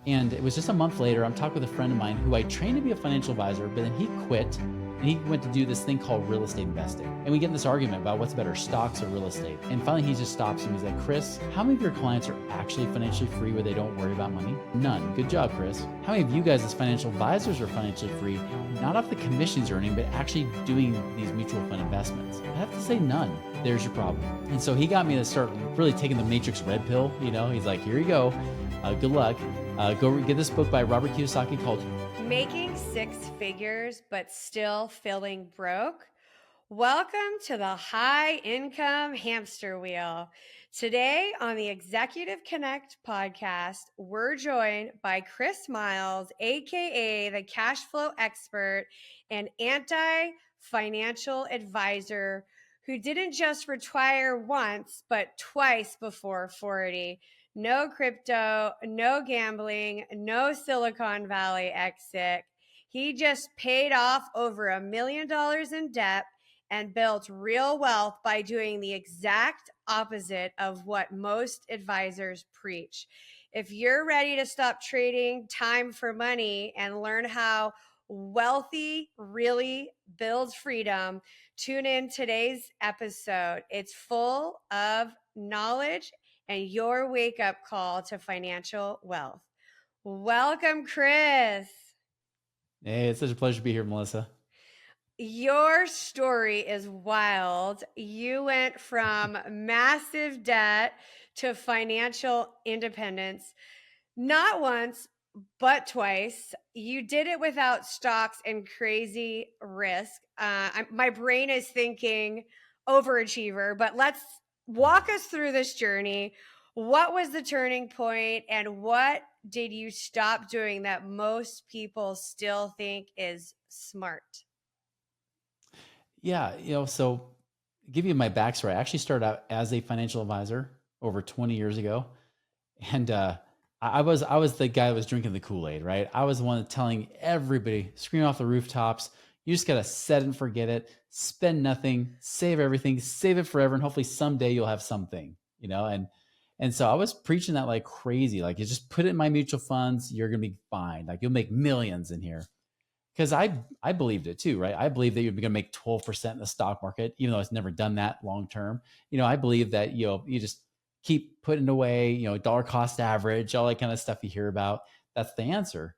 And it was just a month later, I'm talking with a friend of mine who I trained to be a financial advisor, but then he quit and he went to do this thing called real estate investing. And we get in this argument about what's better, stocks or real estate. And finally, he just stops and he's like, Chris, how many of your clients are actually financially free where they don't worry about money? None. Good job, Chris. How many of you guys as financial advisors are financially free, not off the commissions you're earning, but actually doing these mutual fund investments? I have to say none. There's your problem. And so he got me to start really taking the Matrix red pill. He's like, here you go. Good luck. Go get this book by Robert Kiyosaki called Making Six Figures but Still Feeling Broke. Welcome to the High Income Hamster Wheel. Today on the Executive Connect podcast, we're joined by Chris Miles, aka the cash flow expert and anti-financial advisor who didn't just retire once but twice before 40. No crypto, no gambling, no Silicon Valley exit. He just paid off over $1 million in debt and built real wealth by doing the exact opposite of what most advisors preach. If you're ready to stop trading time for money and learn how wealthy really builds freedom, tune in today's episode. It's full of knowledge and your wake-up call to financial wealth. Welcome, Chris. Hey, it's such a pleasure to be here, Melissa. Your story is wild. You went from massive debt to financial independence, not once, but twice. You did it without stocks and crazy risk. My brain is thinking overachiever, but let's walk us through this journey. What was the turning point, and what did you stop doing that most people still think is smart? Yeah, so give you my backstory. I actually started out as a financial advisor over 20 years ago. And I was the guy that was drinking the Kool-Aid, right? I was the one telling everybody, screaming off the rooftops, you just got to set it and forget it, spend nothing, save everything, save it forever, and hopefully someday you'll have something, and so I was preaching that like crazy. Like, you just put it in my mutual funds, you're going to be fine. Like, you'll make millions in here. Because I believed it too, right? I believe that you're going to make 12% in the stock market, even though it's never done that long term. I believe that, you just keep putting away, dollar cost average, all that kind of stuff you hear about. That's the answer.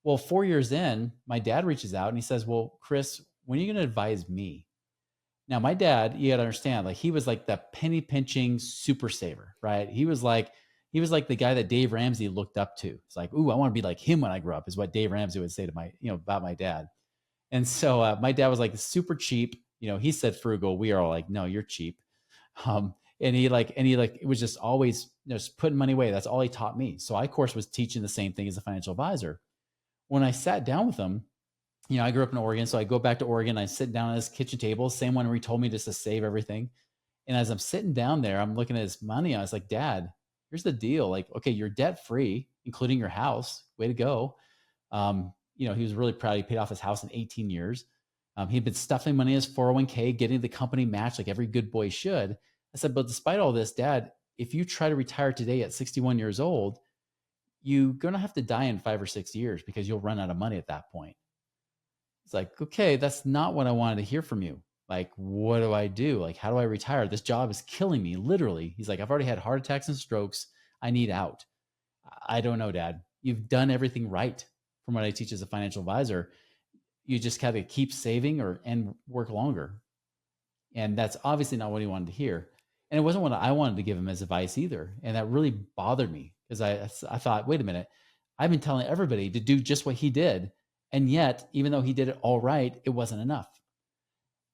Well, 4 years in, my dad reaches out and he says, well, Chris, when are you going to advise me? Now, my dad, you got to understand, like, he was like the penny pinching super saver, right? He was like the guy that Dave Ramsey looked up to. It's like, ooh, I want to be like him when I grow up, is what Dave Ramsey would say to about my dad. And so my dad was like super cheap. He said frugal. We are all like, no, you're cheap. And he it was just always, just putting money away. That's all he taught me. So I, of course, was teaching the same thing as a financial advisor. When I sat down with him, I grew up in Oregon. So I go back to Oregon. I sit down at his kitchen table, same one where he told me just to save everything. And as I'm sitting down there, I'm looking at his money. I was like, Dad, here's the deal. Like, okay, you're debt free, including your house. Way to go. He was really proud. He paid off his house in 18 years. He'd been stuffing money in his 401k, getting the company match like every good boy should. I said, but despite all this, Dad, if you try to retire today at 61 years old, you're going to have to die in 5 or 6 years because you'll run out of money at that point. It's like, okay, that's not what I wanted to hear from you. Like, what do I do? Like, how do I retire? This job is killing me, literally. He's like, I've already had heart attacks and strokes. I need out. I don't know, Dad. You've done everything right from what I teach as a financial advisor. You just have to keep saving and work longer. And that's obviously not what he wanted to hear. And it wasn't what I wanted to give him as advice either. And that really bothered me because I thought, wait a minute, I've been telling everybody to do just what he did. And yet, even though he did it all right, it wasn't enough.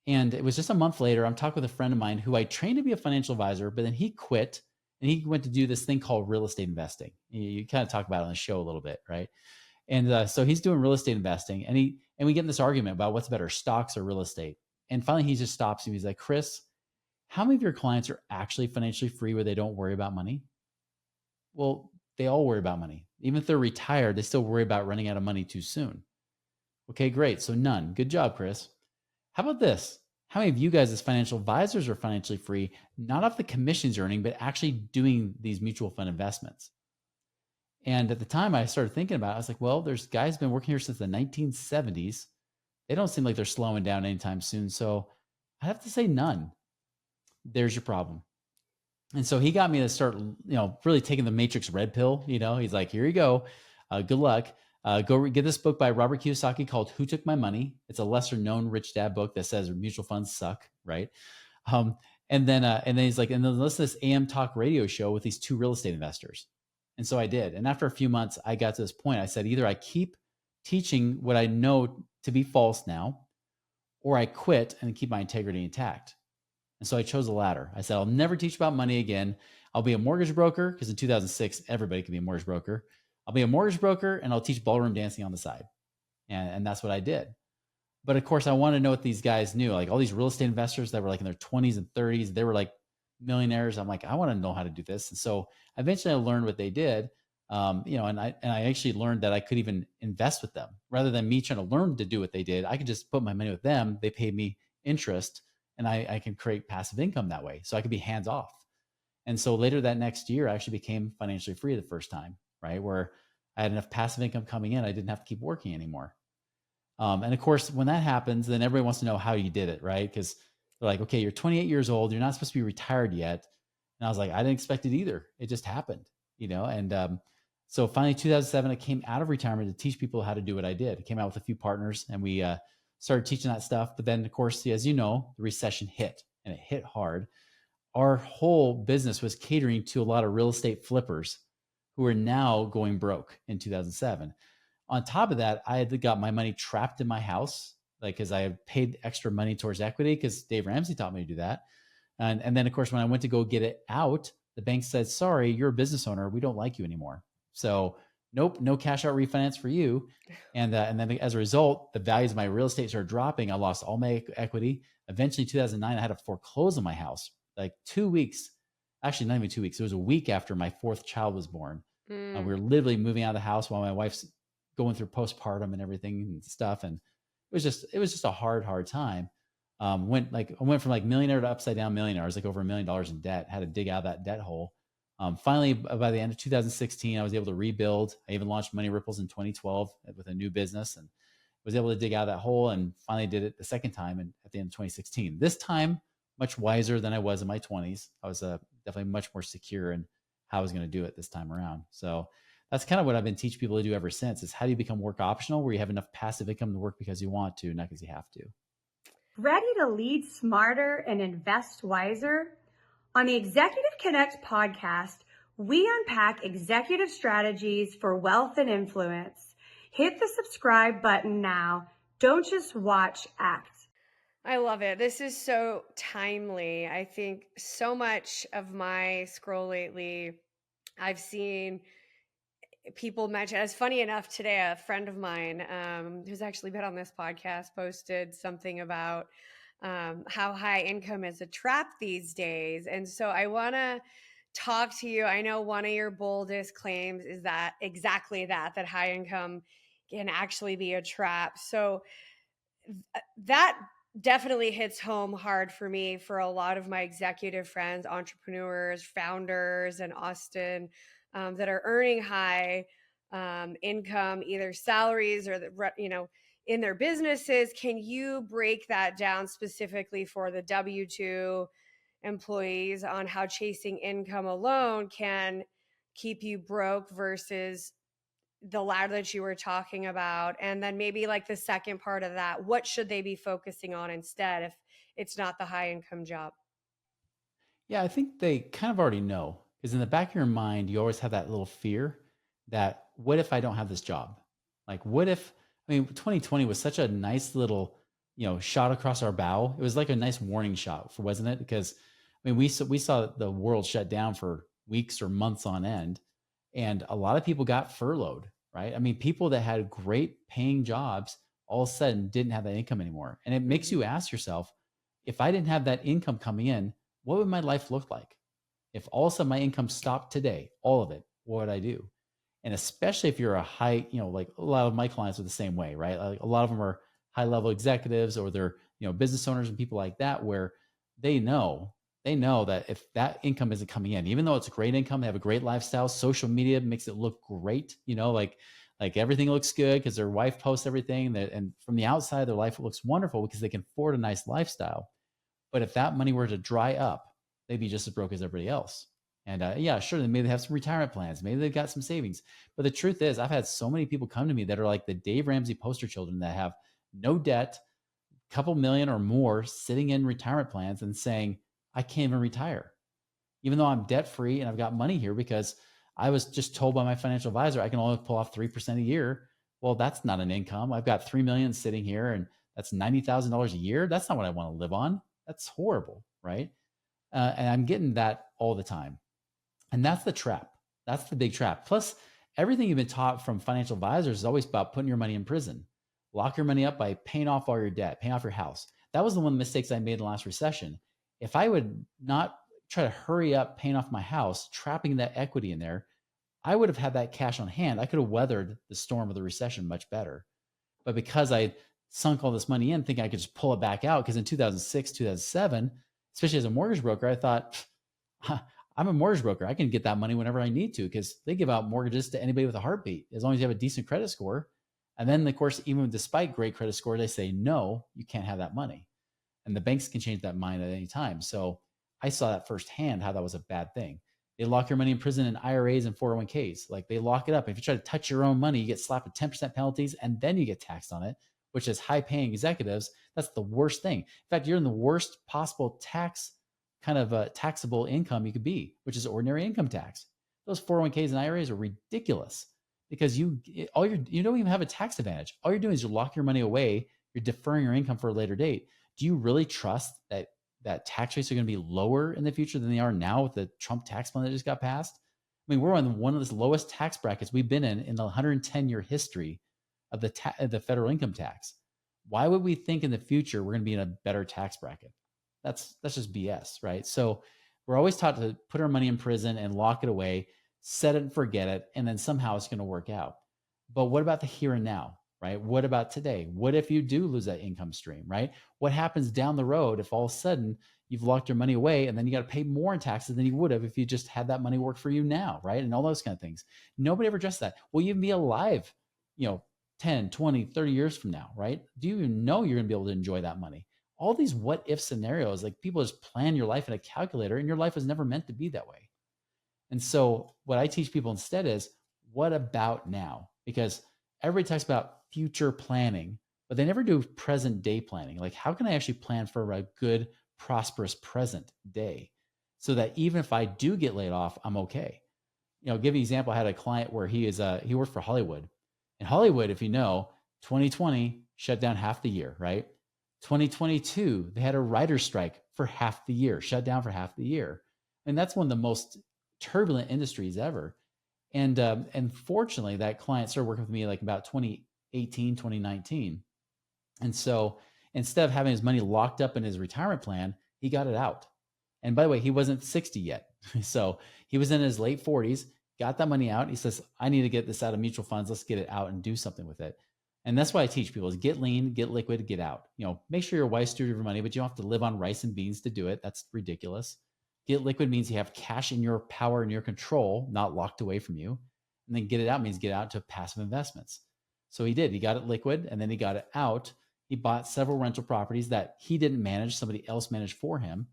And it was just a month later, I'm talking with a friend of mine who I trained to be a financial advisor, but then he quit and he went to do this thing called real estate investing. You kind of talk about it on the show a little bit, right? And so he's doing real estate investing, and we get in this argument about what's better, stocks or real estate. And finally, he just stops and he's like, Chris, how many of your clients are actually financially free where they don't worry about money? Well, they all worry about money. Even if they're retired, they still worry about running out of money too soon. Okay, great. So none. Good job, Chris. How about this? How many of you guys as financial advisors are financially free, not off the commissions you're earning, but actually doing these mutual fund investments? And at the time I started thinking about it, I was like, well, there's guys been working here since the 1970s. They don't seem like they're slowing down anytime soon. So I have to say none. There's your problem. And so he got me to start, really taking the Matrix red pill. He's like, here you go. Good luck. Go get this book by Robert Kiyosaki called Who Took My Money. It's a lesser known rich dad book that says mutual funds suck. Right. And then he's like, and then listen to this AM talk radio show with these two real estate investors. And so I did. And after a few months, I got to this point. I said, either I keep teaching what I know to be false now, or I quit and keep my integrity intact. And so I chose the latter. I said, I'll never teach about money again. I'll be a mortgage broker, because in 2006, everybody could be a mortgage broker. I'll be a mortgage broker, and I'll teach ballroom dancing on the side. And that's what I did. But of course, I want to know what these guys knew. Like all these real estate investors that were like in their 20s and 30s, they were like millionaires. I'm like, I want to know how to do this. And so eventually I learned what they did. And I actually learned that I could even invest with them rather than me trying to learn to do what they did. I could just put my money with them. They paid me interest, and I can create passive income that way. So I could be hands off. And so later that next year, I actually became financially free the first time, right? Where I had enough passive income coming in, I didn't have to keep working anymore. And of course, when that happens, then everybody wants to know how you did it, right? Because they're like, okay, you're 28 years old, you're not supposed to be retired yet. And I was like, I didn't expect it either. It just happened, And so finally, 2007, I came out of retirement to teach people how to do what I did. I came out with a few partners, and we started teaching that stuff. But then, of course, as you know, the recession hit, and it hit hard. Our whole business was catering to a lot of real estate flippers who are now going broke in 2007. On top of that, I had got my money trapped in my house, like, because I had paid extra money towards equity because Dave Ramsey taught me to do that. And then, of course, when I went to go get it out, the bank said, sorry, you're a business owner. We don't like you anymore. So nope, no cash out refinance for you. And then as a result, the values of my real estate started dropping. I lost all my equity. Eventually, 2009, I had to foreclose on my house. Like 2 weeks, actually not even 2 weeks. It was a week after my fourth child was born. We were literally moving out of the house while my wife's going through postpartum and everything and stuff. And it was just a hard time. I went from like millionaire to upside down millionaire. I was like over $1 million in debt, had to dig out of that debt hole. Finally, by the end of 2016, I was able to rebuild. I even launched Money Ripples in 2012 with a new business, and was able to dig out of that hole, and finally did it the second time at the end of 2016. This time, much wiser than I was in my 20s. I was definitely much more secure in how I was going to do it this time around. So that's kind of what I've been teaching people to do ever since, is how do you become work optional, where you have enough passive income to work because you want to, not because you have to. Ready to lead smarter and invest wiser? On the Executive Connect podcast, we unpack executive strategies for wealth and influence. Hit the subscribe button now. Don't just watch, act. I love it. This is so timely. I think so much of my scroll lately, I've seen people mention. It's funny enough, today a friend of mine who's actually been on this podcast posted something about how high income is a trap these days. And so I want to talk to you. I know one of your boldest claims is that exactly that high income can actually be a trap. So that definitely hits home hard for me, for a lot of my executive friends, entrepreneurs, founders in Austin that are earning high income, either salaries or in their businesses. Can you break that down specifically for the W-2 employees on how chasing income alone can keep you broke versus the ladder that you were talking about? And then maybe like the second part of that, what should they be focusing on instead if it's not the high income job? Yeah, I think they kind of already know, because in the back of your mind, you always have that little fear that, what if I don't have this job? Like, what if, 2020 was such a nice little, shot across our bow. It was like a nice warning shot, wasn't it? Because we saw the world shut down for weeks or months on end, and a lot of people got furloughed, right? People that had great paying jobs all of a sudden didn't have that income anymore. And it makes you ask yourself, if I didn't have that income coming in, what would my life look like? If all of a sudden my income stopped today, all of it, what would I do? And especially if you're a high, like a lot of my clients are the same way, right? Like a lot of them are high level executives, or they're, business owners and people like that, where they know they know that if that income isn't coming in, even though it's a great income, they have a great lifestyle, social media makes it look great, like everything looks good because their wife posts everything and from the outside, their life looks wonderful because they can afford a nice lifestyle. But if that money were to dry up, they'd be just as broke as everybody else. And yeah, sure, maybe they have some retirement plans, maybe they've got some savings. But the truth is, I've had so many people come to me that are like the Dave Ramsey poster children that have no debt, couple million or more sitting in retirement plans and saying, I can't even retire, even though I'm debt free and I've got money here because I was just told by my financial advisor I can only pull off 3% a year. Well, that's not an income. I've got 3 million sitting here and that's $90,000 a year. That's not what I want to live on. That's horrible, right? And I'm getting that all the time. And that's the trap. That's the big trap. Plus, everything you've been taught from financial advisors is always about putting your money in prison. Lock your money up by paying off all your debt, paying off your house. That was the one of the mistakes I made in the last recession. If I would not try to hurry up paying off my house, trapping that equity in there, I would have had that cash on hand. I could have weathered the storm of the recession much better. But because I sunk all this money in, thinking I could just pull it back out, because in 2006, 2007, especially as a mortgage broker, I thought, I'm a mortgage broker. I can get that money whenever I need to because they give out mortgages to anybody with a heartbeat, as long as you have a decent credit score. And then, of course, even despite great credit score, they say, no, you can't have that money. And the banks can change that mind at any time. So I saw that firsthand, how that was a bad thing. They lock your money in prison in IRAs and 401ks. Like they lock it up. If you try to touch your own money, you get slapped with 10% penalties and then you get taxed on it, which is high paying executives. That's the worst thing. In fact, you're in the worst possible tax kind of taxable income you could be, which is ordinary income tax. Those 401ks and IRAs are ridiculous because you don't even have a tax advantage. All you're doing is you lock your money away. You're deferring your income for a later date. Do you really trust that tax rates are going to be lower in the future than they are now with the Trump tax plan that just got passed? I mean, we're on one of the lowest tax brackets we've been in the 110-year history of the federal income tax. Why would we think in the future we're going to be in a better tax bracket? That's just BS, right? So we're always taught to put our money in prison and lock it away, set it and forget it, and then somehow it's going to work out. But what about the here and now, right? What about today? What if you do lose that income stream, right? What happens down the road if all of a sudden you've locked your money away and then you got to pay more in taxes than you would have if you just had that money work for you now, right? And all those kind of things. Nobody ever addressed that. Will you even be alive, 10, 20, 30 years from now, right? Do you even know you're going to be able to enjoy that money? All these what if scenarios, like people just plan your life in a calculator and your life was never meant to be that way. And so what I teach people instead is, what about now? Because everybody talks about future planning, but they never do present day planning. Like, how can I actually plan for a good, prosperous present day so that even if I do get laid off, I'm okay? Give you an example. I had a client where he worked for Hollywood. In Hollywood, if you know, 2020 shut down half the year, right? 2022, they had a writer's strike for half the year, shut down for half the year. And that's one of the most turbulent industries ever. And fortunately, that client started working with me like about 2018, 2019. And so instead of having his money locked up in his retirement plan, he got it out. And by the way, he wasn't 60 yet. So he was in his late 40s, got that money out. He says, I need to get this out of mutual funds. Let's get it out and do something with it. And that's why I teach people is get lean, get liquid, get out. Make sure you're a wise steward of your money, but you don't have to live on rice and beans to do it. That's ridiculous. Get liquid means you have cash in your power and your control, not locked away from you. And then get it out means get out to passive investments. So he did. He got it liquid and then he got it out. He bought several rental properties that he didn't manage, somebody else managed for him.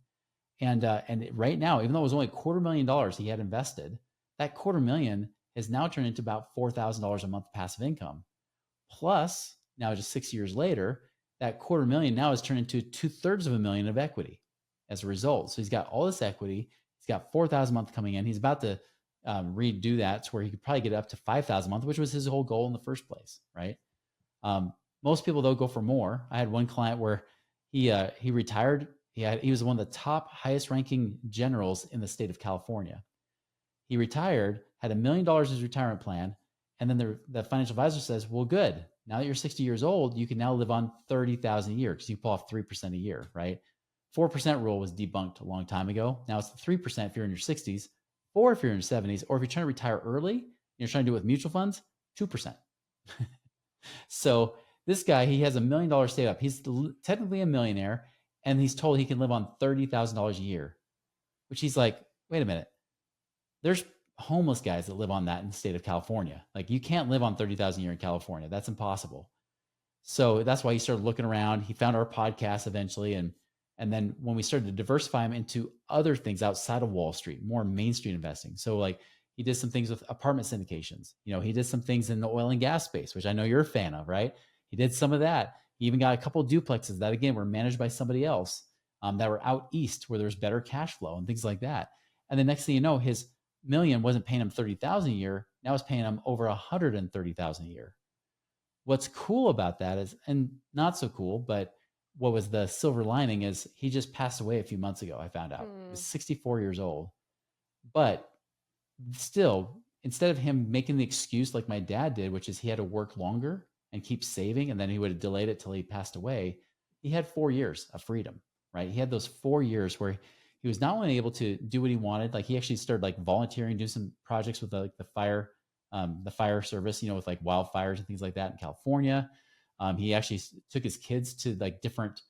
And right now, even though it was only $250,000 he had invested, that $250,000 has now turned into about $4,000 a month passive income. Plus, now just 6 years later, that $250,000 now has turned into $750,000 of equity as a result. So he's got all this equity. He's got $4,000 a month coming in. He's about to redo that to where he could probably get up to $5,000 a month, which was his whole goal in the first place, right? Most people though go for more. I had one client where he retired. He was one of the top highest ranking generals in the state of California. He retired, had $1 million in his retirement plan. And then the financial advisor says, well, good. Now that you're 60 years old, you can now live on $30,000 a year because you pull off 3% a year, right? 4% rule was debunked a long time ago. Now it's 3% if you're in your 60s, 4% if you're in your 70s, or if you're trying to retire early, and you're trying to do it with mutual funds, 2%. So this guy, he has $1 million saved up. He's technically a millionaire, and he's told he can live on $30,000 a year. which he's like, wait a minute, there's homeless guys that live on that in the state of California. Like you can't live on 30,000 a year in California. That's impossible. So that's why he started looking around. He found our podcast eventually. And then when we started to diversify him into other things outside of Wall Street, more Main Street investing. So like he did some things with apartment syndications. He did some things in the oil and gas space, which I know you're a fan of, right? He did some of that. He even got a couple of duplexes that again were managed by somebody else that were out east where there's better cash flow and things like that. And the next thing you know, his million wasn't paying him 30,000 a year. Now it's paying him over 130,000 a year. What's cool about that is, and not so cool, but what was the silver lining is he just passed away a few months ago. I found out he was 64 years old, but still, instead of him making the excuse like my dad did, which is he had to work longer and keep saving, and then he would have delayed it till he passed away, he had 4 years of freedom, right? He had those 4 years where he was not only able to do what he wanted, like he actually started like volunteering, do some projects with like the fire service, with like wildfires and things like that in California. He actually took his kids to like different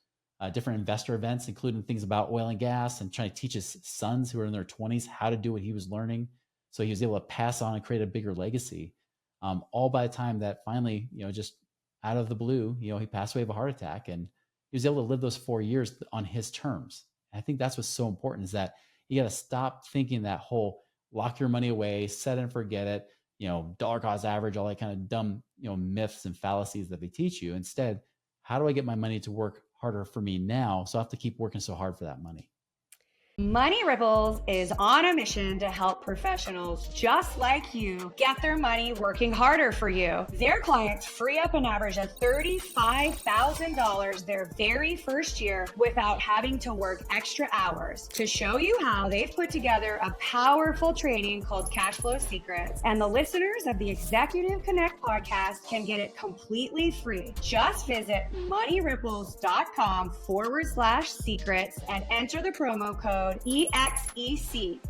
investor events, including things about oil and gas, and trying to teach his sons who are in their 20s how to do what he was learning. So he was able to pass on and create a bigger legacy. All by the time that finally, just out of the blue, he passed away of a heart attack, and he was able to live those 4 years on his terms. And I think that's what's so important, is that you got to stop thinking that whole lock your money away, set it and forget it, dollar cost average, all that kind of dumb, myths and fallacies that they teach you. Instead, how do I get my money to work harder for me now, so I have to keep working so hard for that money? Money Ripples is on a mission to help professionals just like you get their money working harder for you. Their clients free up an average of $35,000 their very first year without having to work extra hours. To show you how, they've put together a powerful training called Cash Flow Secrets, and the listeners of the Executive Connect podcast can get it completely free. Just visit moneyripples.com/secrets and enter the promo code EXEC.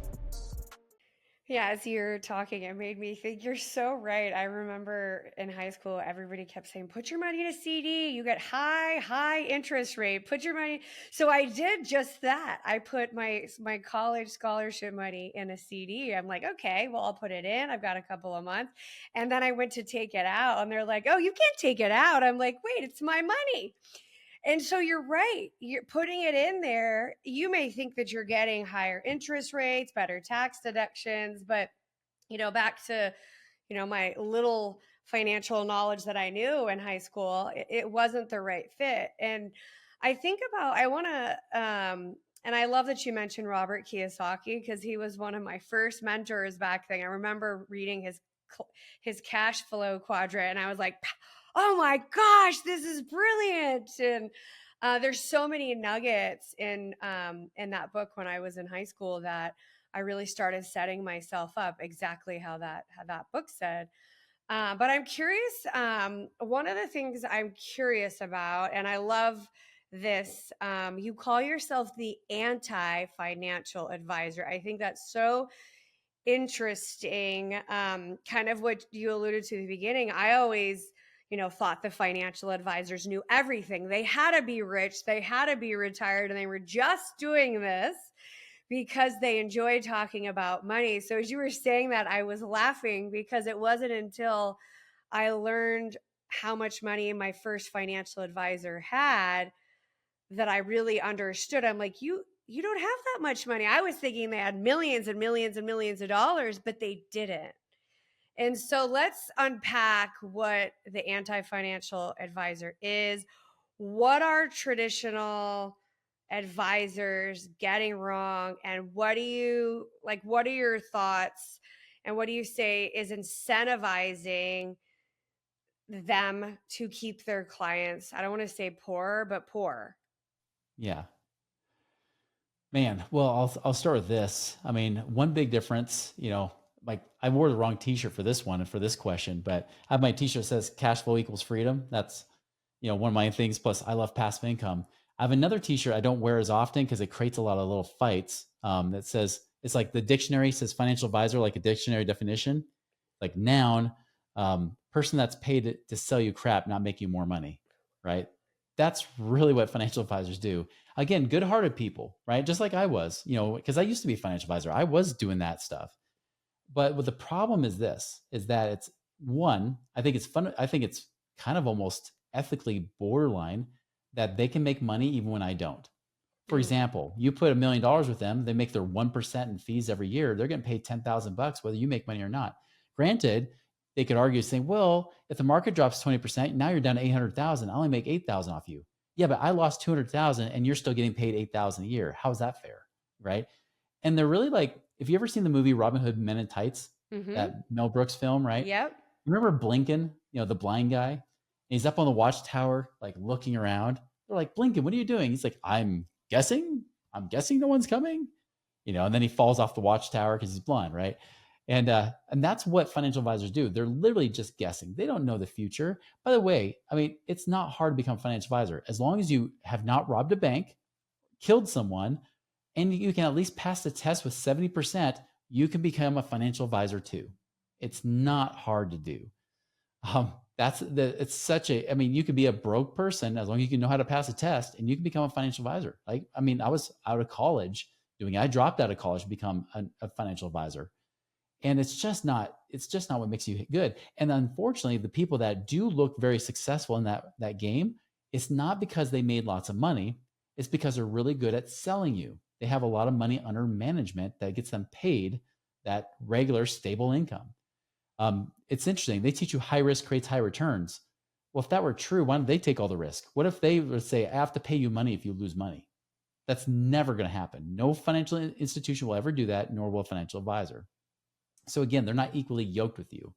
Yeah, as you're talking, it made me think you're so right. I remember in high school, everybody kept saying, put your money in a CD. You get high interest rate. Put your money. So I did just that. I put my college scholarship money in a CD. I'm like, okay, well, I'll put it in. I've got a couple of months. And then I went to take it out, and they're like, oh, you can't take it out. I'm like, wait, it's my money. And so you're right. You're putting it in there. You may think that you're getting higher interest rates, better tax deductions, but back to, my little financial knowledge that I knew in high school, it wasn't the right fit. And I think I want to, and I love that you mentioned Robert Kiyosaki, because he was one of my first mentors back then. I remember reading his cash flow quadrant, and I was like, oh my gosh, this is brilliant. And there's so many nuggets in that book when I was in high school that I really started setting myself up exactly how that book said. But I'm curious, one of the things I'm curious about, and I love this, you call yourself the anti-financial advisor. I think that's so interesting, kind of what you alluded to at the beginning. I always thought the financial advisors knew everything. They had to be rich. They had to be retired. And they were just doing this because they enjoyed talking about money. So as you were saying that, I was laughing, because it wasn't until I learned how much money my first financial advisor had that I really understood. I'm like, you don't have that much money. I was thinking they had millions and millions and millions of dollars, but they didn't. And so let's unpack what the anti-financial advisor is. What are traditional advisors getting wrong? And what are your thoughts? And what do you say is incentivizing them to keep their clients, I don't want to say poor, but poor? Yeah. Man, well, I'll start with this. I mean, one big difference, like I wore the wrong t-shirt for this one and for this question, but I have my t-shirt that says cash flow equals freedom. That's, one of my things. Plus I love passive income. I have another t-shirt I don't wear as often because it creates a lot of little fights. That says, it's like the dictionary says financial advisor, like a dictionary definition, like noun, person that's paid to sell you crap, not make you more money. Right. That's really what financial advisors do. Again, good-hearted people, right? Just like I was, because I used to be a financial advisor. I was doing that stuff. But what the problem is this, is that it's one, I think it's fun. I think it's kind of almost ethically borderline that they can make money even when I don't. For Mm. example, you put $1 million with them, they make their 1% in fees every year. They're getting paid $10,000 whether you make money or not. Granted, they could argue saying, well, if the market drops 20%, now you're down to 800,000. I only make 8,000 off you. Yeah, but I lost 200,000 and you're still getting paid 8,000 a year. How is that fair? Right. And they're really like, if you ever seen the movie Robin Hood Men in Tights, Mm-hmm. that Mel Brooks film, right? Yep. Remember Blinken, the blind guy? And he's up on the watchtower, like looking around. They're like, Blinken, what are you doing? He's like, I'm guessing no one's coming, and then he falls off the watchtower because he's blind, right? And that's what financial advisors do. They're literally just guessing. They don't know the future. By the way, I mean, it's not hard to become a financial advisor as long as you have not robbed a bank, killed someone, and you can at least pass the test with 70%, you can become a financial advisor too. It's not hard to do. It's such I mean, you could be a broke person as long as you can know how to pass a test and you can become a financial advisor. Like, I mean, I was out of college I dropped out of college to become a financial advisor. And it's just not what makes you good. And unfortunately, the people that do look very successful in that game, it's not because they made lots of money. It's because they're really good at selling you. They have a lot of money under management that gets them paid that regular stable income. It's interesting. They teach you high risk creates high returns. Well, if that were true, why don't they take all the risk? What if they would say, I have to pay you money if you lose money? That's never going to happen. No financial institution will ever do that, nor will a financial advisor. So again, they're not equally yoked with you.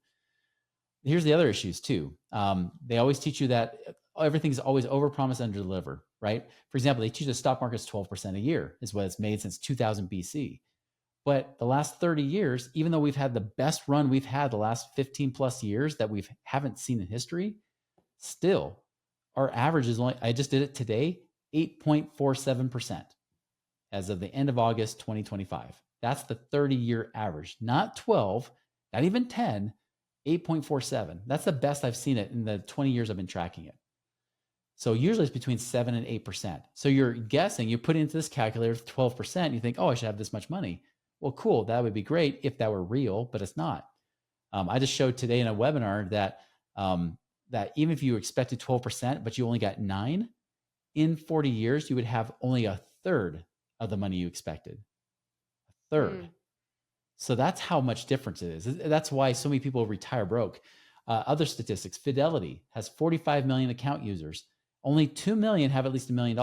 Here's the other issues too. They always teach you that everything's always overpromise, underdeliver, right? For example, they teach the stock market's 12% a year is what it's made since 2000 BC. But the last 30 years, even though we've had the best run we've had the last 15 plus years that we haven't seen in history, still our average is only, I just did it today, 8.47% as of the end of August 2025. That's the 30-year average, not 12, not even 10, 8.47. That's the best I've seen it in the 20 years I've been tracking it. So usually it's between 7 and 8%. So you're guessing, you put into this calculator 12%, you think, oh, I should have this much money. Well, cool. That would be great if that were real, but it's not. I just showed today in a webinar that that even if you expected 12%, but you only got 9, in 40 years, you would have only a third of the money you expected. A third. So that's how much difference it is. That's why so many people retire broke. Other statistics, Fidelity has 45 million account users. Only 2 million have at least $1 million.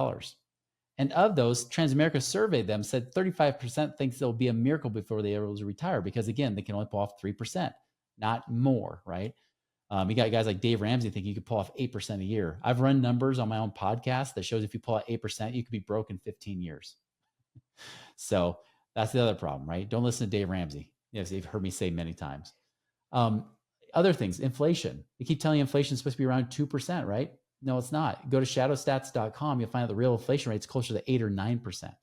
And of those, Transamerica surveyed them, said 35% thinks it'll be a miracle before they're able to retire because, again, they can only pull off 3%, not more, right? You got guys like Dave Ramsey thinking you could pull off 8% a year. I've run numbers on my own podcast that shows if you pull out 8%, you could be broke in 15 years. So that's the other problem, right? Don't listen to Dave Ramsey. Yes, you've heard me say many times. Other things, inflation. They keep telling you inflation is supposed to be around 2%, right? No, it's not. Go to shadowstats.com. You'll find out the real inflation rate is closer to 8 or 9%.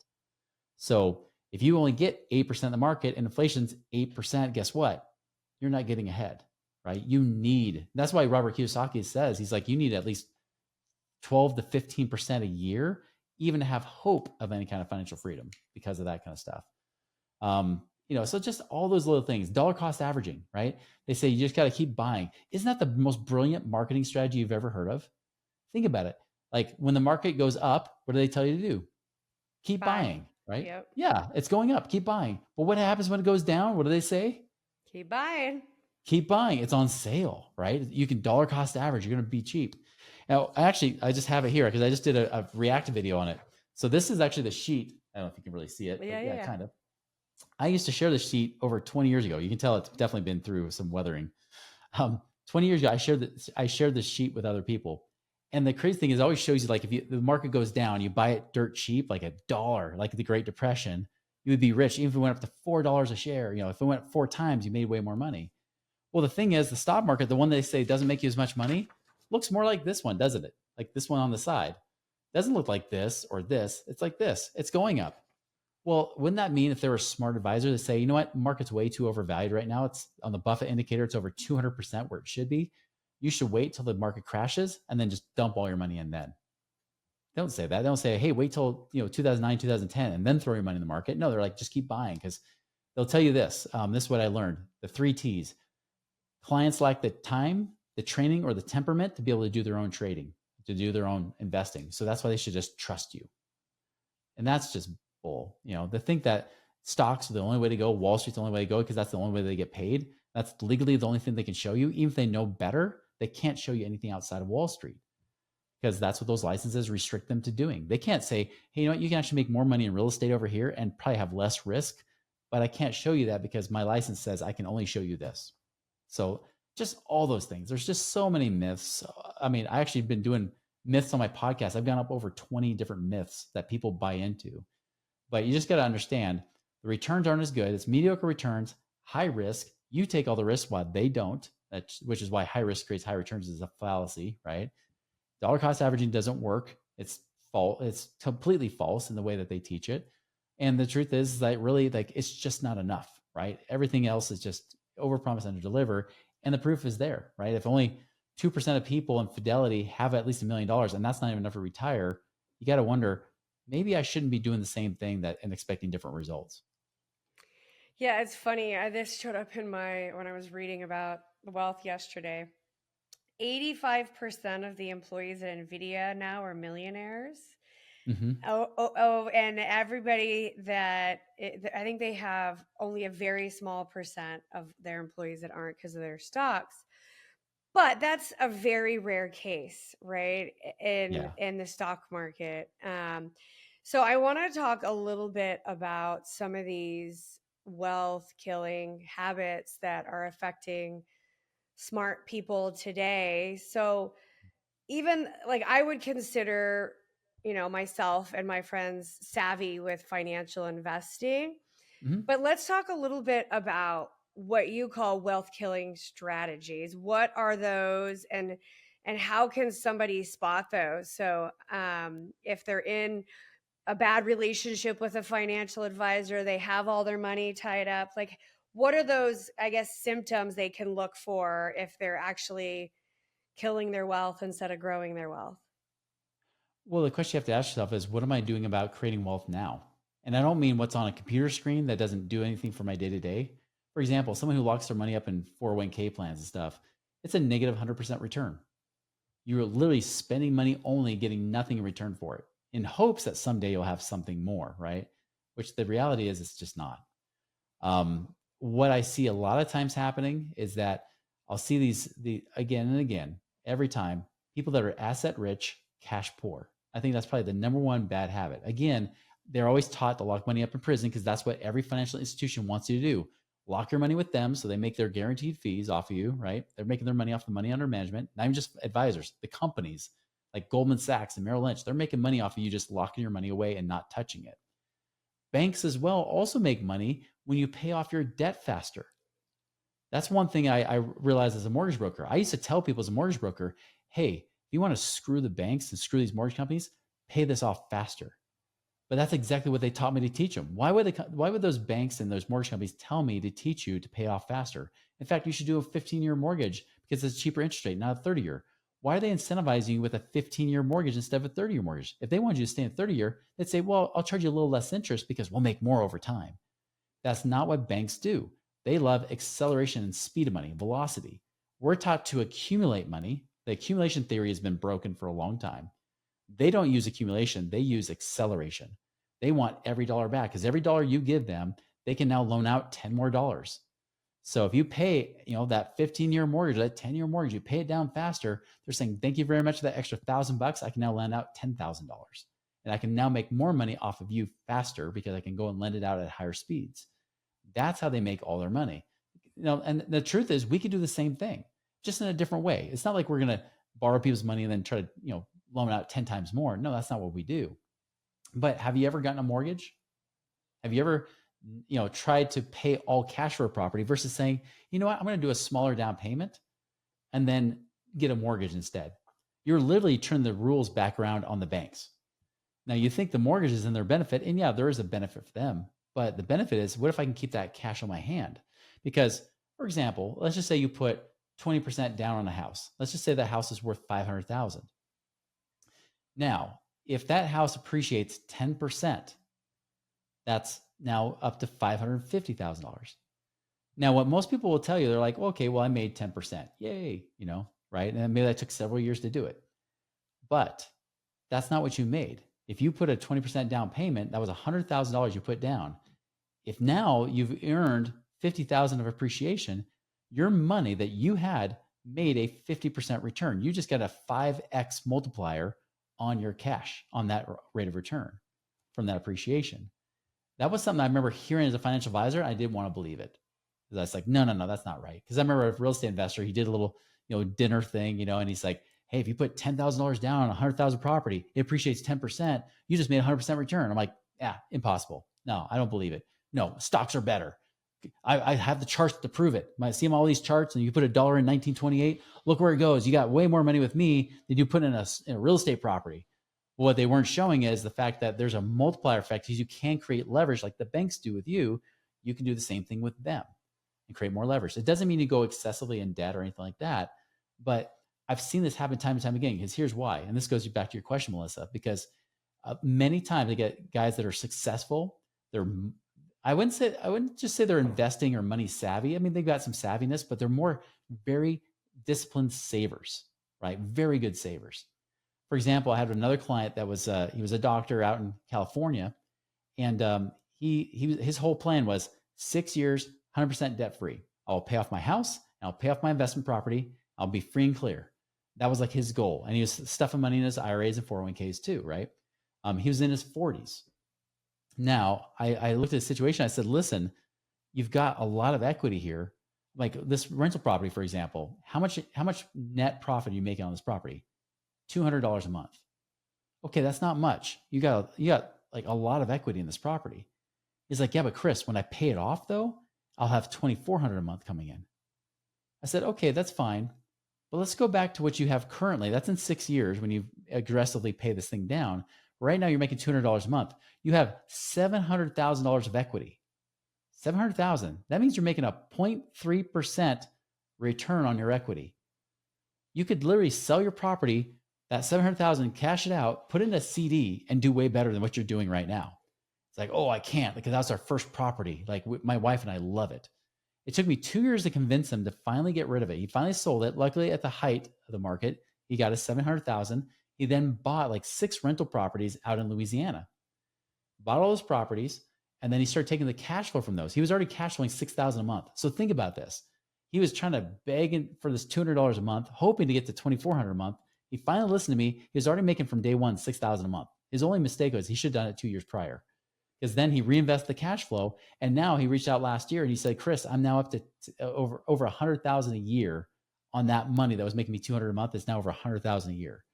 So if you only get 8% of the market and inflation's 8%, guess what? You're not getting ahead, right? That's why Robert Kiyosaki says, he's like, you need at least 12 to 15% a year, even to have hope of any kind of financial freedom because of that kind of stuff. So just all those little things, dollar cost averaging, right? They say you just got to keep buying. Isn't that the most brilliant marketing strategy you've ever heard of? Think about it. Like when the market goes up, what do they tell you to do? Keep buying, right? Yep. Yeah, it's going up. Keep buying. But what happens when it goes down? What do they say? Keep buying. Keep buying. It's on sale, right? You can dollar cost average. You're going to be cheap. Now, actually, I just have it here because I just did a react video on it. So this is actually the sheet. I don't know if you can really see it. Yeah, kind of. I used to share this sheet over 20 years ago. You can tell it's definitely been through some weathering. 20 years ago, I shared this sheet with other people. And the crazy thing is it always shows you, like, if the market goes down, you buy it dirt cheap, like $1, like the Great Depression, you would be rich. Even if it went up to $4 a share, if it went 4 times, you made way more money. Well, the thing is, the stock market, the one they say doesn't make you as much money, looks more like this one, doesn't it? Like this one on the side. Doesn't look like this or this. It's like this. It's going up. Well, wouldn't that mean if there were a smart advisor to say, you know what, market's way too overvalued right now. It's on the Buffett indicator. It's over 200% where it should be. You should wait till the market crashes and then just dump all your money in then. They don't say that. They don't say, hey, wait till 2009, 2010, and then throw your money in the market. No, they're like, just keep buying, because they'll tell you this. This is what I learned: the 3 T's. Clients lack the time, the training, or the temperament to be able to do their own trading, to do their own investing. So that's why they should just trust you. And that's just bull. They think that stocks are the only way to go, Wall Street's the only way to go because that's the only way they get paid. That's legally the only thing they can show you. Even if they know better, they can't show you anything outside of Wall Street, because that's what those licenses restrict them to doing. They can't say, hey, you can actually make more money in real estate over here and probably have less risk, but I can't show you that because my license says I can only show you this. So just all those things. There's just so many myths. I mean, I actually been doing myths on my podcast. I've gone up over 20 different myths that people buy into. But you just got to understand, the returns aren't as good. It's mediocre returns, high risk. You take all the risk while they don't, which is why high risk creates high returns is a fallacy, right? Dollar cost averaging doesn't work. It's false. It's completely false in the way that they teach it. And the truth is that really, like, it's just not enough, right? Everything else is just overpromise, underdeliver. And the proof is there, right? If only 2% of people in Fidelity have at least $1 million, and that's not even enough to retire, you got to wonder, maybe I shouldn't be doing the same thing and expecting different results. Yeah, it's funny. This showed up when I was reading about wealth yesterday. 85% of the employees at NVIDIA now are millionaires. Mm-hmm. And everybody I think they have only a very small percent of their employees that aren't because of their stocks. But that's a very rare case, right? In the stock market. So I want to talk a little bit about some of these wealth killing habits that are affecting smart people today. So even like I would consider, myself and my friends savvy with financial investing. Mm-hmm. But let's talk a little bit about what you call wealth killing strategies. What are those, and how can somebody spot those? So if they're in a bad relationship with a financial advisor, they have all their money tied up, like what are those, I guess, symptoms they can look for if they're actually killing their wealth instead of growing their wealth? Well, the question you have to ask yourself is, what am I doing about creating wealth now? And I don't mean what's on a computer screen that doesn't do anything for my day to day. For example, someone who locks their money up in 401k plans and stuff, it's a negative 100% return. You're literally spending money only, getting nothing in return for it, in hopes that someday you'll have something more, right? Which the reality is, it's just not. What I see a lot of times happening is that I'll see the again and again, every time, people that are asset rich, cash poor. I think that's probably the number one bad habit. Again, they're always taught to lock money up in prison because that's what every financial institution wants you to do. Lock your money with them so they make their guaranteed fees off of you, right? They're making their money off the money under management, not even just advisors, the companies like Goldman Sachs and Merrill Lynch, they're making money off of you just locking your money away and not touching it. Banks as well also make money when you pay off your debt faster. That's one thing I realized as a mortgage broker. I used to tell people as a mortgage broker, hey, if you want to screw the banks and screw these mortgage companies, pay this off faster. But that's exactly what they taught me to teach them. Why would those banks and those mortgage companies tell me to teach you to pay off faster? In fact, you should do a 15-year mortgage because it's a cheaper interest rate, not a 30-year. Why are they incentivizing you with a 15-year mortgage instead of a 30-year mortgage? If they wanted you to stay in 30-year, they'd say, well, I'll charge you a little less interest because we'll make more over time. That's not what banks do. They love acceleration and speed of money, velocity. We're taught to accumulate money. The accumulation theory has been broken for a long time. They don't use accumulation. They use acceleration. They want every dollar back because every dollar you give them, they can now loan out 10 more dollars. So if you pay, that 15-year mortgage, that 10-year mortgage, you pay it down faster. They're saying, thank you very much for that extra $1,000. I can now lend out $10,000. And I can now make more money off of you faster because I can go and lend it out at higher speeds. That's how they make all their money. And the truth is, we could do the same thing, just in a different way. It's not like we're going to borrow people's money and then try to, loan out 10 times more. No, that's not what we do. But have you ever gotten a mortgage? Have you ever, tried to pay all cash for a property versus saying, you know what, I'm going to do a smaller down payment and then get a mortgage instead? You're literally turning the rules back around on the banks. Now you think the mortgage is in their benefit, and yeah, there is a benefit for them. But the benefit is, what if I can keep that cash on my hand? Because, for example, let's just say you put 20% down on a house. Let's just say that house is worth $500,000. Now, if that house appreciates 10%, that's now up to $550,000. Now, what most people will tell you, they're like, okay, well, I made 10%. Yay, right? And maybe that took several years to do it. But that's not what you made. If you put a 20% down payment, that was $100,000 you put down. If now you've earned 50,000 of appreciation, your money that you had made a 50% return. You just got a 5x multiplier on your cash on that rate of return from that appreciation. That was something I remember hearing as a financial advisor. I didn't want to believe it. Because I was like, no, that's not right. Because I remember a real estate investor, he did a little, dinner thing, and he's like, hey, if you put $10,000 down on 100,000 property, it appreciates 10%. You just made 100% return. I'm like, yeah, impossible. No, I don't believe it. No, stocks are better. I have the charts to prove it. I see them all these charts, and you put $1 in 1928. Look where it goes. You got way more money with me than you put in a real estate property. Well, what they weren't showing is the fact that there's a multiplier effect. Because you can create leverage like the banks do with you. You can do the same thing with them and create more leverage. It doesn't mean you go excessively in debt or anything like that, but I've seen this happen time and time again. Because here's why, and this goes back to your question, Melissa, because many times I get guys that are successful. I wouldn't just say they're investing or money savvy. I mean, they've got some savviness, but they're more very disciplined savers, right? Very good savers. For example, I had another client that was he was a doctor out in California, and his whole plan was 6 years, 100% debt free. I'll pay off my house, and I'll pay off my investment property. I'll be free and clear. That was like his goal, and he was stuffing money in his IRAs and 401ks too, right? He was in his 40s. Now, I looked at the situation. I said, listen, you've got a lot of equity here. Like this rental property, for example, how much net profit are you making on this property? $200 a month. Okay, that's not much. You got like a lot of equity in this property. He's like, yeah, but Chris, when I pay it off though, I'll have $2,400 a month coming in. I said, okay, that's fine. But let's go back to what you have currently. That's in 6 years when you aggressively pay this thing down. Right now, you're making $200 a month. You have $700,000 of equity. $700,000. That means you're making a 0.3% return on your equity. You could literally sell your property, that $700,000, cash it out, put it in a CD, and do way better than what you're doing right now. It's like, oh, I can't because that's our first property. Like my wife and I love it. It took me 2 years to convince him to finally get rid of it. He finally sold it. Luckily, at the height of the market, he got his $700,000. He then bought like 6 rental properties out in Louisiana, bought all those properties, and then he started taking the cash flow from those. He was already cash flowing $6,000 a month. So think about this. He was trying to beg for this $200 a month, hoping to get to $2,400 a month. He finally listened to me. He was already making from day one $6,000 a month. His only mistake was he should have done it 2 years prior, because then he reinvested the cash flow. And now he reached out last year and he said, Chris, I'm now up to over $100,000 a year on that money that was making me $200 a month. It's now over $100,000 a year.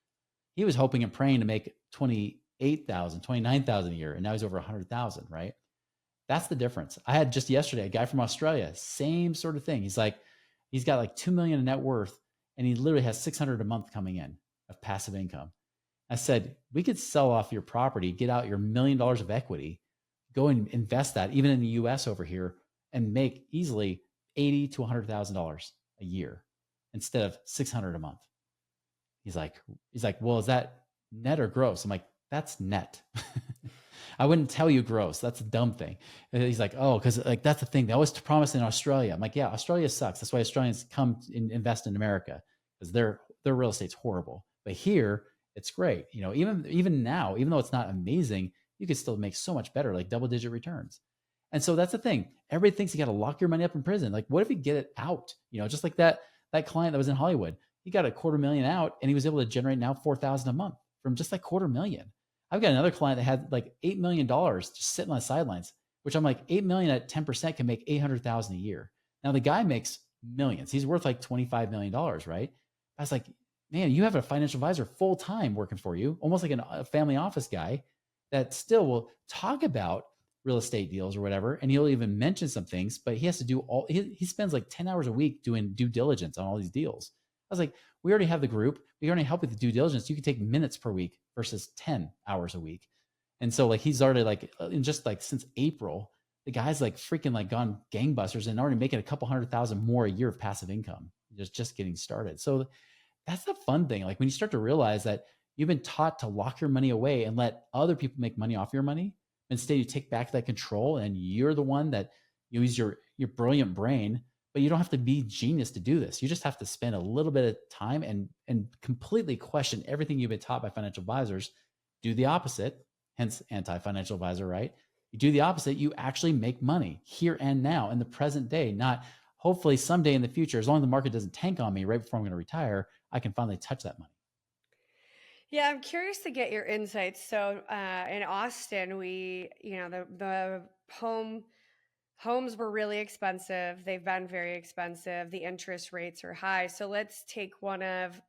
He was hoping and praying to make $28,000, $29,000 a year, and now he's over $100,000, right? That's the difference. I had just yesterday a guy from Australia, same sort of thing. He's got like $2 million in net worth, and he literally has $600 a month coming in of passive income. I said, we could sell off your property, get out your $1 million of equity, go and invest that even in the US over here, and make easily $80,000 to $100,000 a year instead of $600 a month. He's like, well, is that net or gross? I'm like, that's net. I wouldn't tell you gross. That's a dumb thing. And he's like, oh, because like that's the thing. They always promise in Australia. I'm like, yeah, Australia sucks. That's why Australians come and invest in America, because their real estate's horrible. But here, it's great. Even now, even though it's not amazing, you can still make so much better, like double-digit returns. And so that's the thing. Everybody thinks you got to lock your money up in prison. Like, what if you get it out? Just like that client that was in Hollywood. He got $250,000 out, and he was able to generate now $4,000 a month from just like $250,000. I've got another client that had like $8 million just sitting on the sidelines, which I'm like, $8 million at 10% can make $800,000 a year. Now the guy makes millions. He's worth like $25 million, right? I was like, man, you have a financial advisor full time working for you, almost like a family office guy that still will talk about real estate deals or whatever. And he'll even mention some things, but he has to do he spends like 10 hours a week doing due diligence on all these deals. I was like, we already have the group. We already help with the due diligence. You can take minutes per week versus 10 hours a week. And so like, he's already like, in just like since April, the guy's like freaking like gone gangbusters and already making a couple $100,000 more a year of passive income, just getting started. So that's the fun thing. Like when you start to realize that You've been taught to lock your money away and let other people make money off your money. Instead, you take back that control and you're the one that use your brilliant brain, but you don't have to be genius to do this. You just have to spend a little bit of time and completely question everything you've been taught by financial advisors. Do the opposite, hence anti-financial advisor, right? You do the opposite, you actually make money here and now in the present day, not hopefully someday in the future. As long as the market doesn't tank on me right before I'm going to retire, I can finally touch that money. Yeah, I'm curious to get your insights. So in Austin, the homes were really expensive. They've been very expensive. The interest rates are high. So let's take one of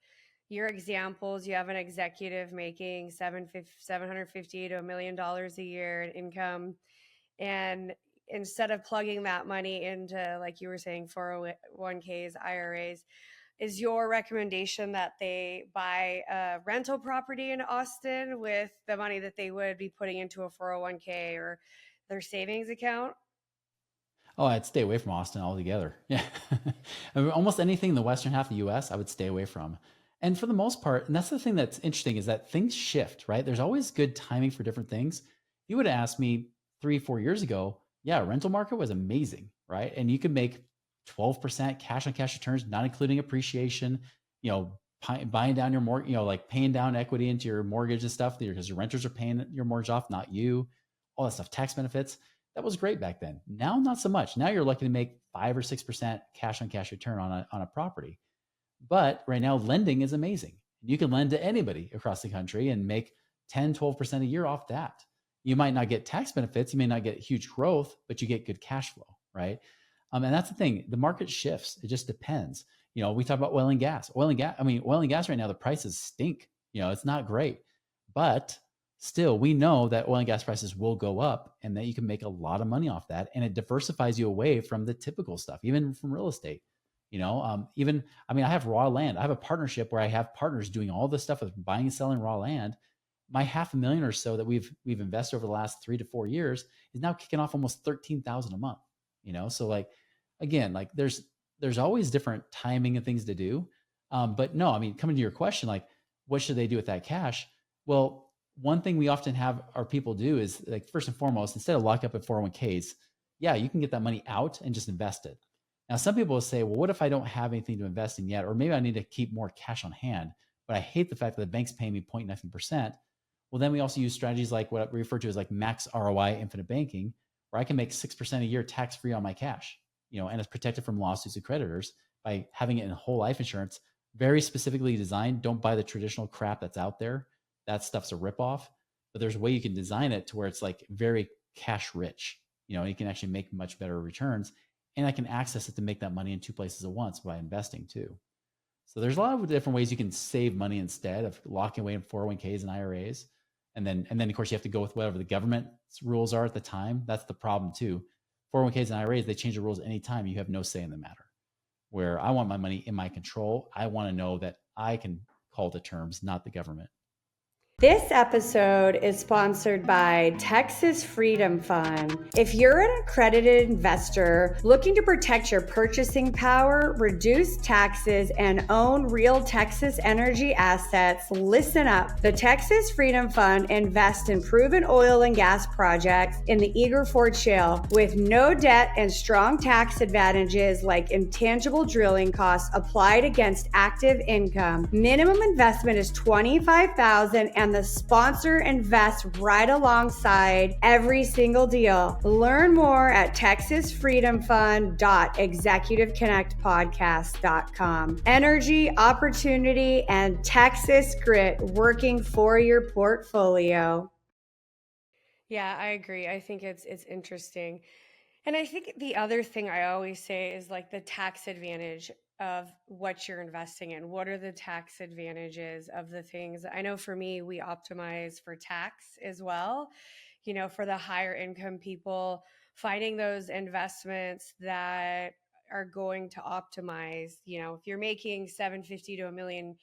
your examples. You have an executive making 750 to $1 million a year in income, and instead of plugging that money into, like you were saying, 401ks, IRAs, is your recommendation that they buy a rental property in Austin with the money that they would be putting into a 401k or their savings account? Oh, I'd stay away from Austin altogether. Yeah. I mean, almost anything in the western half of the US, I would stay away from. And for the most part, and that's the thing that's interesting is that things shift, right? There's always good timing for different things. You would have asked me 3, 4 years ago, yeah, rental market was amazing, right? And you could make 12% cash on cash returns, not including appreciation, buying down your mortgage, like paying down equity into your mortgage and stuff because your renters are paying your mortgage off, not you, all that stuff, tax benefits. That was great back then. Now, not so much. Now you're looking to make 5 or 6% cash on cash return on a property. But right now, lending is amazing. You can lend to anybody across the country and make 10, 12% a year off that. You might not get tax benefits. You may not get huge growth, but you get good cash flow, right? And that's the thing. The market shifts. It just depends. We talk about oil and gas. Oil and gas right now, the prices stink. It's not great. But still, we know that oil and gas prices will go up and that you can make a lot of money off that. And it diversifies you away from the typical stuff, even from real estate. I have raw land. I have a partnership where I have partners doing all this stuff with buying and selling raw land. My $500,000 or so that we've invested over the last 3 to 4 years is now kicking off almost 13,000 a month. So like, again, like there's always different timing and things to do. But no, coming to your question, like what should they do with that cash? Well, one thing we often have our people do is, like, first and foremost, instead of lock up at 401ks, yeah, you can get that money out and just invest it. Now, some people will say, well, what if I don't have anything to invest in yet? Or maybe I need to keep more cash on hand, but I hate the fact that the bank's paying me 0.9%. Well, then we also use strategies like what we refer to as like max ROI infinite banking, where I can make 6% a year tax-free on my cash, and it's protected from lawsuits of creditors by having it in whole life insurance, very specifically designed. Don't buy the traditional crap that's out there. That stuff's a ripoff, but there's a way you can design it to where it's like very cash rich. You can actually make much better returns, and I can access it to make that money in 2 places at once by investing too. So there's a lot of different ways you can save money instead of locking away in 401ks and IRAs. And then of course you have to go with whatever the government's rules are at the time. That's the problem too. 401ks and IRAs, they change the rules anytime. You have no say in the matter. Where I want my money in my control, I want to know that I can call the terms, not the government. This episode is sponsored by Texas Freedom Fund. If you're an accredited investor looking to protect your purchasing power, reduce taxes, and own real Texas energy assets, listen up. The Texas Freedom Fund invests in proven oil and gas projects in the Eagle Ford Shale with no debt and strong tax advantages like intangible drilling costs applied against active income. Minimum investment is $25,000 and the sponsor invests right alongside every single deal. Learn more at texasfreedomfund.executiveconnectpodcast.com. Energy, opportunity, and Texas grit working for your portfolio. Yeah, I agree. I think it's interesting. And I think the other thing I always say is like the tax advantage of what you're investing in. What are the tax advantages of the things? I know for me, we optimize for tax as well. For the higher income people, finding those investments that are going to optimize. If you're making $750 to $1 million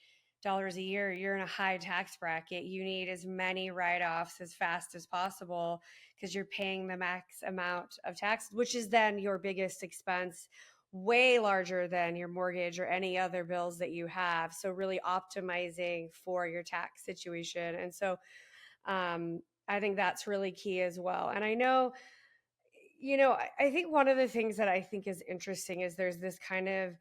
a year, you're in a high tax bracket. You need as many write-offs as fast as possible because you're paying the max amount of tax, which is then your biggest expense way larger than your mortgage or any other bills that you have. So really optimizing for your tax situation. And so I think that's really key as well. And I know, I think one of the things that I think is interesting is there's this kind of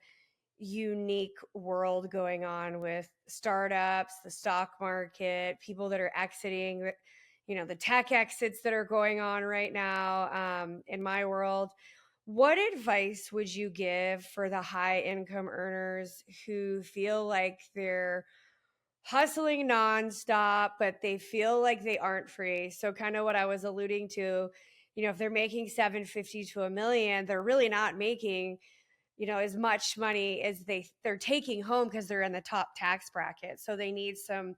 unique world going on with startups, the stock market, people that are exiting, the tech exits that are going on right now in my world. What advice would you give for the high income earners who feel like they're hustling nonstop, but they feel like they aren't free? So kind of what I was alluding to, if they're making 750 to a million, they're really not making, as much money as they're taking home because they're in the top tax bracket. So they need some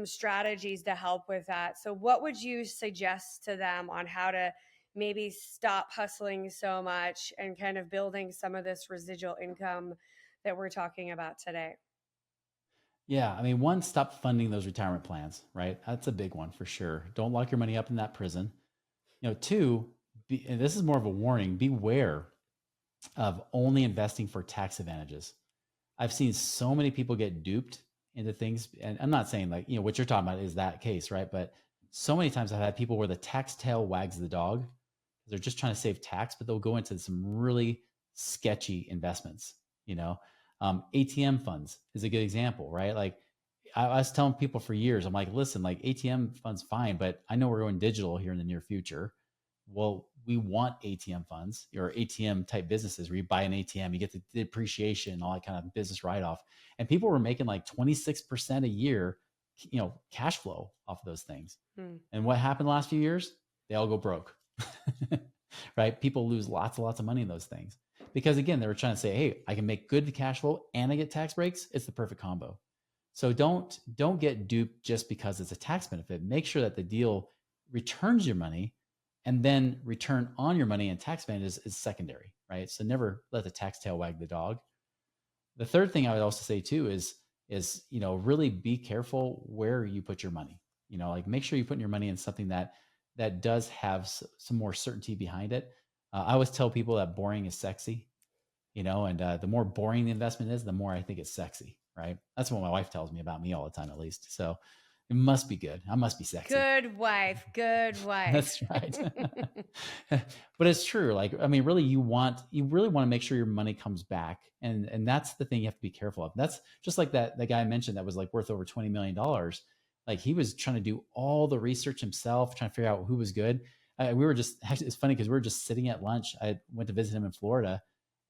strategies to help with that. So what would you suggest to them on how to maybe stop hustling so much and kind of building some of this residual income that we're talking about today? Yeah, I mean, one, stop funding those retirement plans, right? That's a big one for sure. Don't lock your money up in that prison. Two, and this is more of a warning, beware of only investing for tax advantages. I've seen so many people get duped into things, and I'm not saying like, what you're talking about is that case, right? But so many times I've had people where the tax tail wags the dog. They're just trying to save tax, but they'll go into some really sketchy investments. ATM funds is a good example, right? Like I was telling people for years, I'm like, listen, like ATM funds fine, but I know we're going digital here in the near future. Well, we want ATM funds or ATM type businesses where you buy an ATM, you get the depreciation and all that kind of business write-off. And people were making like 26% a year, cash flow off of those things. And what happened the last few years? They all go broke, right? People lose lots and lots of money in those things because again, they were trying to say, hey, I can make good cash flow and I get tax breaks. It's the perfect combo. So don't get duped just because it's a tax benefit. Make sure that the deal returns your money, and then return on your money and tax advantage is secondary, right? So never let the tax tail wag the dog. The third thing I would also say too is really be careful where you put your money. Like make sure you put your money in something that does have some more certainty behind it. I always tell people that boring is sexy, and the more boring the investment is, the more I think it's sexy, right? That's what my wife tells me about me all the time, at least. So it must be good. I must be sexy. Good wife. That's right. But it's true. Like, I mean, really, you really want to make sure your money comes back. And that's the thing you have to be careful of. That's just like that guy I mentioned that was like worth over $20 million. Like he was trying to do all the research himself, trying to figure out who was good. It's funny because we were just sitting at lunch. I went to visit him in Florida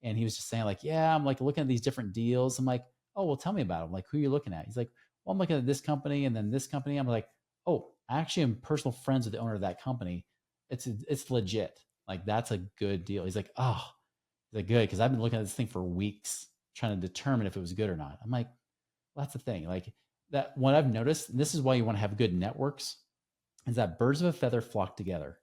and he was just saying like, yeah, I'm like looking at these different deals. I'm like, oh, well, tell me about them. Like, who are you looking at? He's like, well, I'm looking at this company and then this company. I'm like, oh, I actually am personal friends with the owner of that company. It's legit. Like that's a good deal. He's like, oh, is that good? Because I've been looking at this thing for weeks trying to determine if it was good or not. I'm like, well, that's the thing. Like that what I've noticed, and this is why you want to have good networks, is that birds of a feather flock together.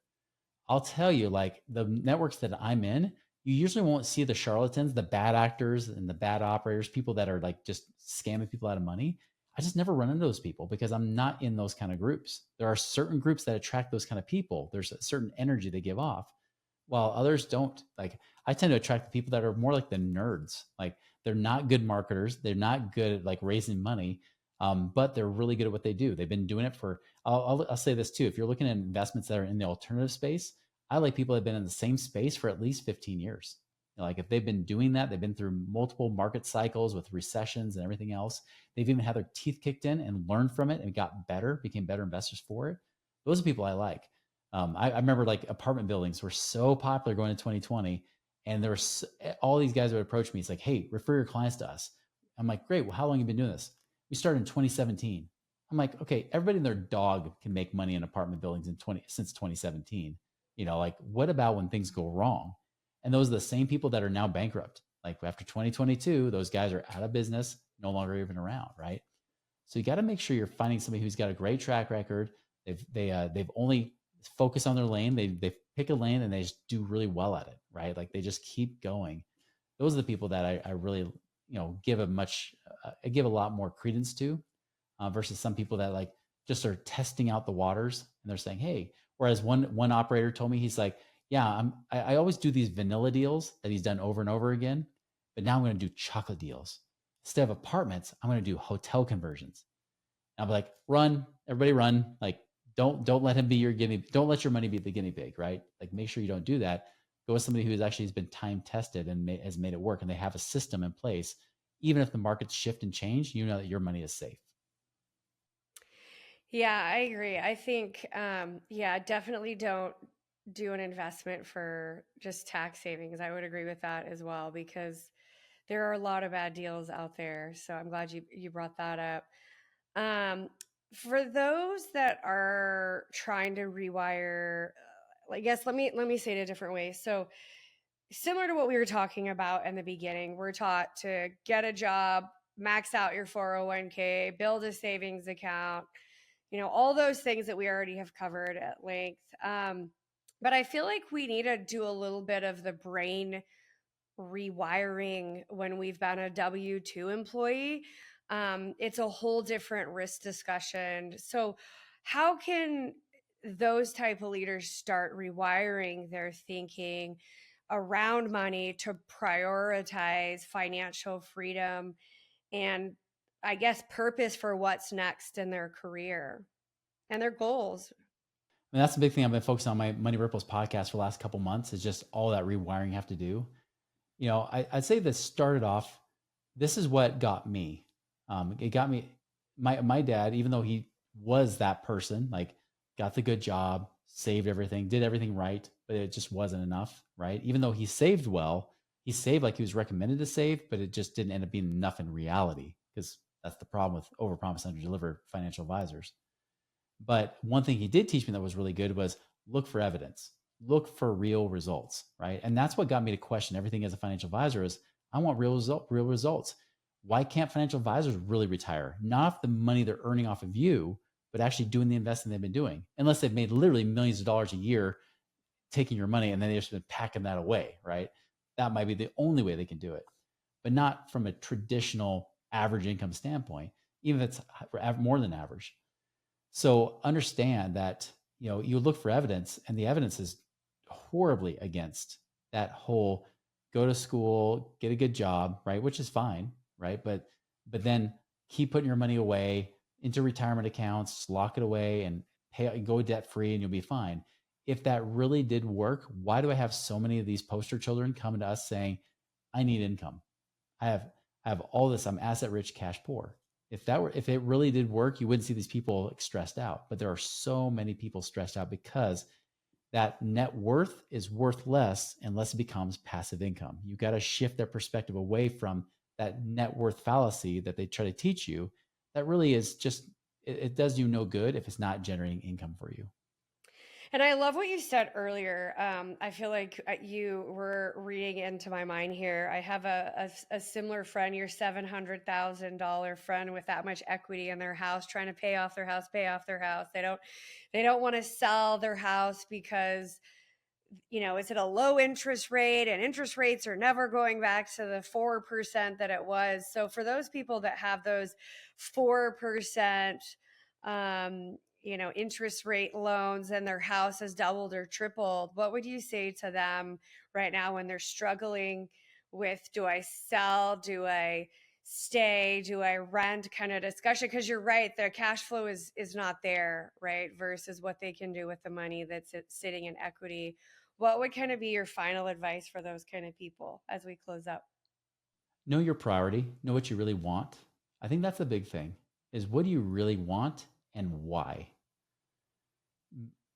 I'll tell you, like the networks that I'm in, you usually won't see the charlatans, the bad actors and the bad operators, people that are like just scamming people out of money. I just never run into those people because I'm not in those kind of groups. There are certain groups that attract those kind of people. There's a certain energy they give off, while others don't. Like I tend to attract the people that are more like the nerds. Like they're not good marketers. They're not good at like raising money, but they're really good at what they do. They've been doing it for. I'll say this too. If you're looking at investments that are in the alternative space, I like people that have been in the same space for at least 15 years. Like if they've been doing that, they've been through multiple market cycles with recessions and everything else. They've even had their teeth kicked in and learned from it and got better, became better investors for it. Those are people I like. I remember like apartment buildings were so popular going into 2020, and there were all these guys would approach me. It's like, hey, refer your clients to us. I'm like, great. Well, how long have you been doing this? We started in 2017. I'm like, okay, everybody and their dog can make money in apartment buildings since 2017. Like what about when things go wrong? And those are the same people that are now bankrupt. Like after 2022, those guys are out of business, no longer even around, right? So you got to make sure you're finding somebody who's got a great track record. They've only focused on their lane. They pick a lane and they just do really well at it, right? Like they just keep going. Those are the people that I really give I give a lot more credence to versus some people that like just are testing out the waters and they're saying, hey. Whereas one operator told me, he's like, yeah, I always do these vanilla deals that he's done over and over again. but now I'm going to do chocolate deals. Instead of apartments, I'm going to do hotel conversions. And I'll be like, run, everybody run. Like, don't let him be your guinea. Don't let your money be the guinea pig, right? Like, make sure you don't do that. Go with somebody who has been time tested and has made it work, and they have a system in place. Even if the markets shift and change, you know that your money is safe. Yeah, I agree. I think, yeah, definitely don't do an investment for just tax savings. I would agree with that as well because there are a lot of bad deals out there. So I'm glad you brought that up. Um, for those that are trying to rewire, I guess let me say it a different way. So similar to what we were talking about in the beginning, we're taught to get a job, max out your 401k, build a savings account, all those things that we already have covered at length. But I feel like we need to do a little bit of the brain rewiring when we've been a W 2 employee. It's a whole different risk discussion. So, how can those type of leaders start rewiring their thinking around money to prioritize financial freedom and, I guess, purpose for what's next in their career and their goals? And that's the big thing I've been focusing on my Money Ripples podcast for the last couple months is just all that rewiring you have to do. I'd say this started off, this is what got me. It got me, my dad, even though he was that person, like got the good job, saved everything, did everything right, but it just wasn't enough, right? Even though he saved well, he saved like he was recommended to save, but it just didn't end up being enough in reality because that's the problem with overpromise, underdeliver financial advisors. But one thing he did teach me that was really good was look for evidence, look for real results, right? And that's what got me to question everything as a financial advisor is I want real results. Why can't financial advisors really retire? Not off the money they're earning off of you, but actually doing the investing they've been doing, unless they've made literally millions of dollars a year taking your money and then they've just been packing that away, right? That might be the only way they can do it, but not from a traditional average income standpoint, even if it's more than average. So understand that, you look for evidence and the evidence is horribly against that whole go to school, get a good job, right? Which is fine, right? But then keep putting your money away into retirement accounts, lock it away and go debt free and you'll be fine. If that really did work, why do I have so many of these poster children coming to us saying, I need income. I have all this, I'm asset rich, cash poor. If it really did work, you wouldn't see these people stressed out. But there are so many people stressed out because that net worth is worth less unless it becomes passive income. You got to shift their perspective away from that net worth fallacy that they try to teach you. That really is just, it does you no good if it's not generating income for you. And I love what you said earlier. I feel like you were reading into my mind here. I have a similar friend, your $700,000 friend with that much equity in their house, trying to pay off their house. They don't want to sell their house because it's at a low interest rate and interest rates are never going back to the 4% that it was. So for those people that have those 4%, interest rate loans and their house has doubled or tripled, what would you say to them right now when they're struggling with, do I sell? Do I stay? Do I rent kind of discussion? Because you're right, the cash flow is not there, right? Versus what they can do with the money that's sitting in equity. What would kind of be your final advice for those kind of people as we close up? Know your priority, know what you really want. I think that's the big thing is what do you really want and why?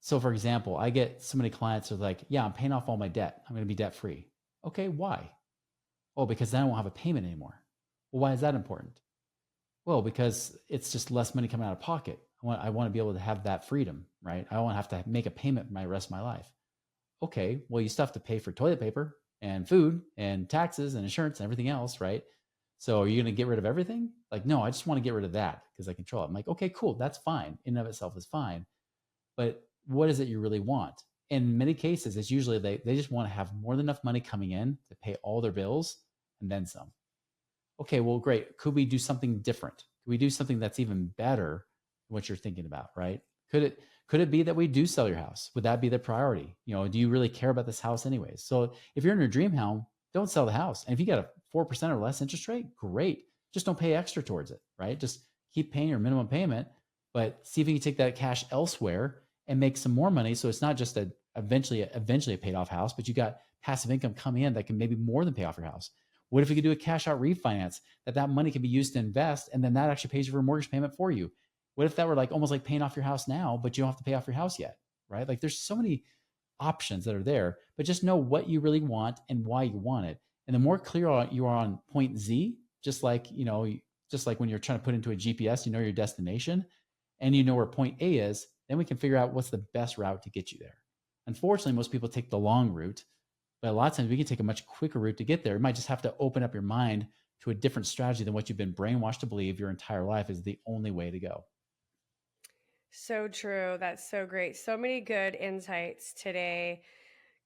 So for example, I get so many clients who are like, yeah, I'm paying off all my debt. I'm going to be debt free. Okay, why? Oh, because then I won't have a payment anymore. Well, why is that important? Well, because it's just less money coming out of pocket. I want to be able to have that freedom, right? I don't want to have to make a payment for my rest of my life. Okay, well, you still have to pay for toilet paper and food and taxes and insurance and everything else, right? So are you going to get rid of everything? Like, no, I just want to get rid of that because I control it. I'm like, okay, cool. That's fine. In and of itself is fine. But what is it you really want? In many cases, it's usually they just want to have more than enough money coming in to pay all their bills and then some. Okay, well, great. Could we do something different? Could we do something that's even better than what you're thinking about, right? Could it be that we do sell your house? Would that be the priority? Do you really care about this house anyways? So if you're in your dream home, don't sell the house. And if you got a 4% or less interest rate, great. Just don't pay extra towards it, right? Just keep paying your minimum payment, but see if you can take that cash elsewhere and make some more money. So it's not just eventually a paid off house, but you got passive income coming in that can maybe more than pay off your house. What if you could do a cash out refinance that money can be used to invest, and then that actually pays for a mortgage payment for you? What if that were like almost like paying off your house now, but you don't have to pay off your house yet, right? Like there's so many options that are there, but just know what you really want and why you want it. And the more clear you are on point Z, just like, just like when you're trying to put into a GPS, you know your destination and you know where point A is, then we can figure out what's the best route to get you there. Unfortunately, most people take the long route, but a lot of times we can take a much quicker route to get there. You might just have to open up your mind to a different strategy than what you've been brainwashed to believe your entire life is the only way to go. So true. That's so great. So many good insights today.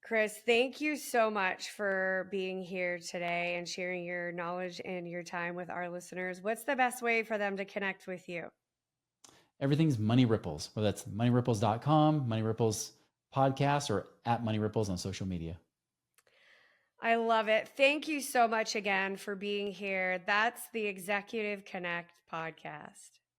Chris, thank you so much for being here today and sharing your knowledge and your time with our listeners. What's the best way for them to connect with you? Everything's Money Ripples, whether that's moneyripples.com, Money Ripples podcast, or at Money Ripples on social media. I love it. Thank you so much again for being here. That's the Executive Connect podcast.